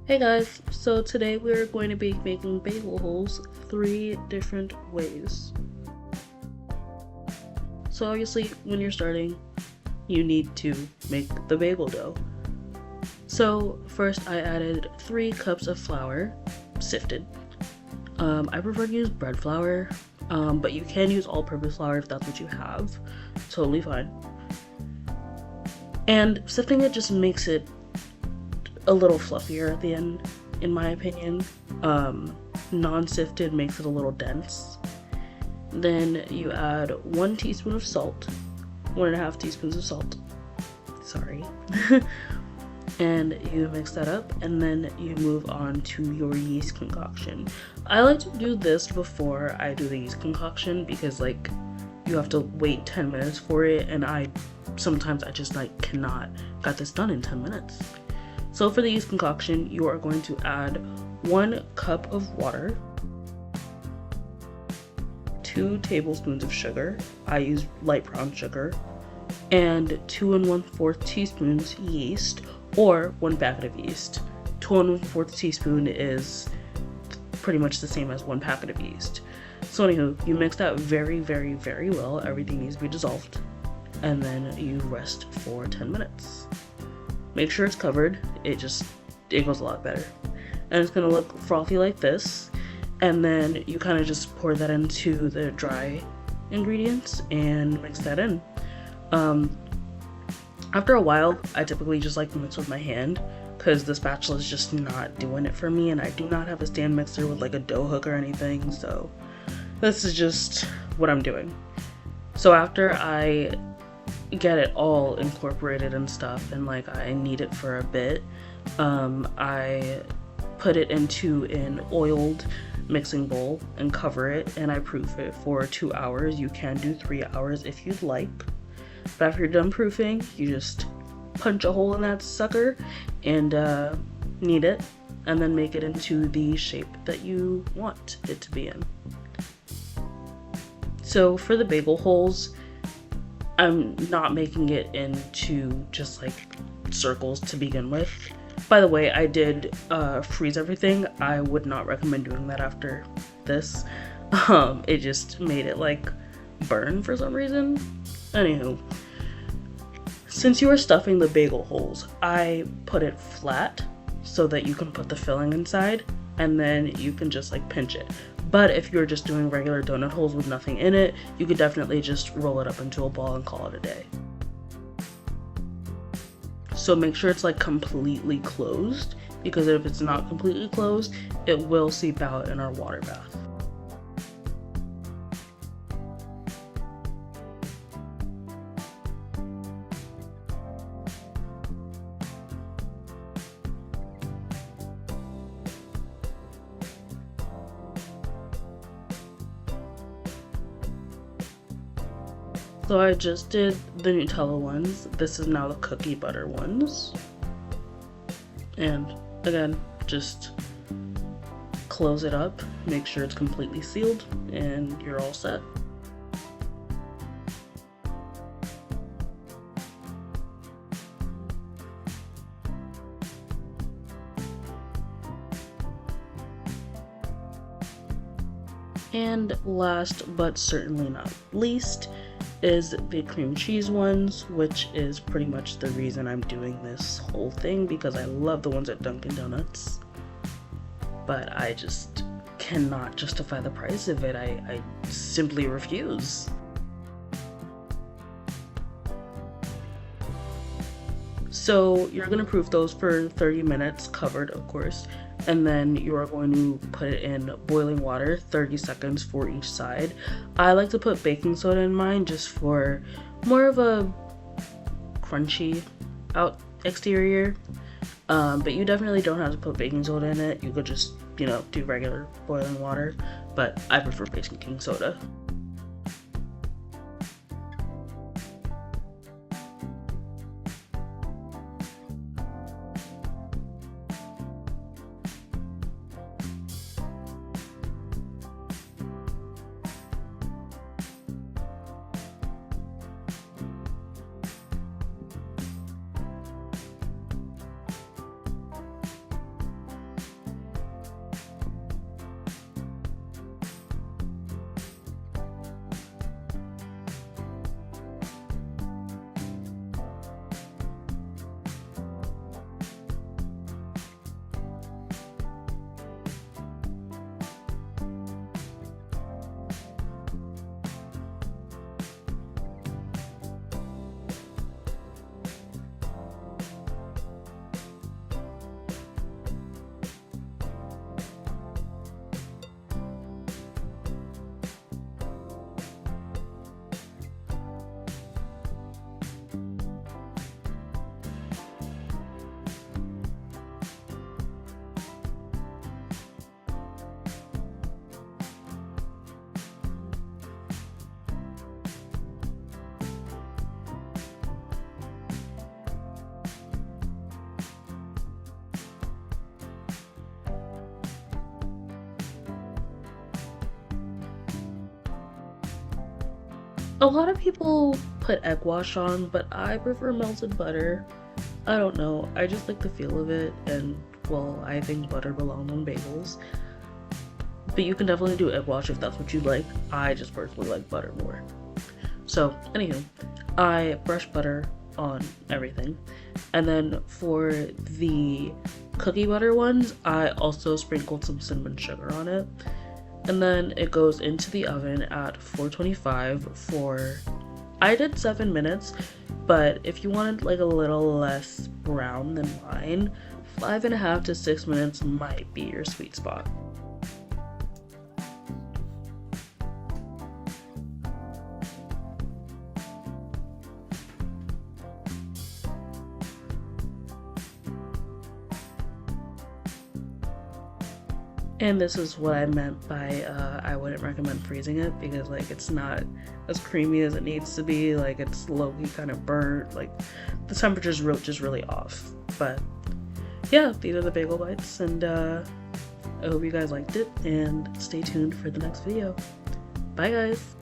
Hey guys, so today we're going to be making bagel holes 3 different ways. So obviously when you're starting, you need to make the bagel dough. So first I added 3 cups of flour, sifted. I prefer to use bread flour, but you can use all-purpose flour if that's what you have. Totally fine. And sifting it just makes it a little fluffier at the end, in my opinion. Non-sifted makes it a little dense. Then you add 1 teaspoon of salt, 1.5 teaspoons of salt, sorry. And you mix that up, and then you move on to your yeast concoction. I like to do this before I do the yeast concoction because like you have to wait 10 minutes for it, and sometimes I just like cannot get this done in 10 minutes. So for the yeast concoction, you are going to add 1 cup of water, 2 tablespoons of sugar, I use light brown sugar, and 2 1/4 teaspoons yeast, or 1 packet of yeast. 2 1/4 teaspoon is pretty much the same as 1 packet of yeast. So anywho, you mix that very, very, very well. Everything needs to be dissolved. And then you rest for 10 minutes. Make sure it's covered. It goes a lot better. And it's gonna look frothy like this. And then you kind of just pour that into the dry ingredients and mix that in. After a while, I typically just like to mix with my hand because the spatula is just not doing it for me, and I do not have a stand mixer with like a dough hook or anything, so this is just what I'm doing. So after I get it all incorporated and stuff, and like I knead it for a bit, I put it into an oiled mixing bowl and cover it, and I proof it for 2 hours. You can do 3 hours if you'd like, but after you're done proofing, you just punch a hole in that sucker and knead it, and then make it into the shape that you want it to be in. So for the bagel holes, I'm not making it into just like circles to begin with. By the way, I did freeze everything. I would not recommend doing that after this. It just made it like burn for some reason. Anywho, since you are stuffing the bagel holes, I put it flat so that you can put the filling inside, and then you can just like pinch it. But if you're just doing regular donut holes with nothing in it, you could definitely just roll it up into a ball and call it a day. So make sure it's like completely closed, because if it's not completely closed, it will seep out in our water bath. So I just did the Nutella ones. This is now the cookie butter ones. And again, just close it up, make sure it's completely sealed, and you're all set. And last but certainly not least is the cream cheese ones, which is pretty much the reason I'm doing this whole thing, because I love the ones at Dunkin' Donuts, but I just cannot justify the price of it. I simply refuse. So you're gonna proof those for 30 minutes, covered of course, and then you are going to put it in boiling water, 30 seconds for each side. I like to put baking soda in mine just for more of a crunchy out exterior, but you definitely don't have to put baking soda in it. You could just, do regular boiling water, but I prefer baking soda. A lot of people put egg wash on, but I prefer melted butter. I don't know, I just like the feel of it, and well, I think butter belongs on bagels. But you can definitely do egg wash if that's what you like. I just personally like butter more. So, anywho, I brush butter on everything. And then for the cookie butter ones, I also sprinkled some cinnamon sugar on it. And then it goes into the oven at 425 for, I did 7 minutes, but if you wanted like a little less brown than mine, 5.5 to 6 minutes might be your sweet spot. And this is what I meant by I wouldn't recommend freezing it, because like it's not as creamy as it needs to be. Like it's low-key kind of burnt. Like the temperature's just really off. But yeah, these are the bagel bites, and I hope you guys liked it, and stay tuned for the next video. Bye guys!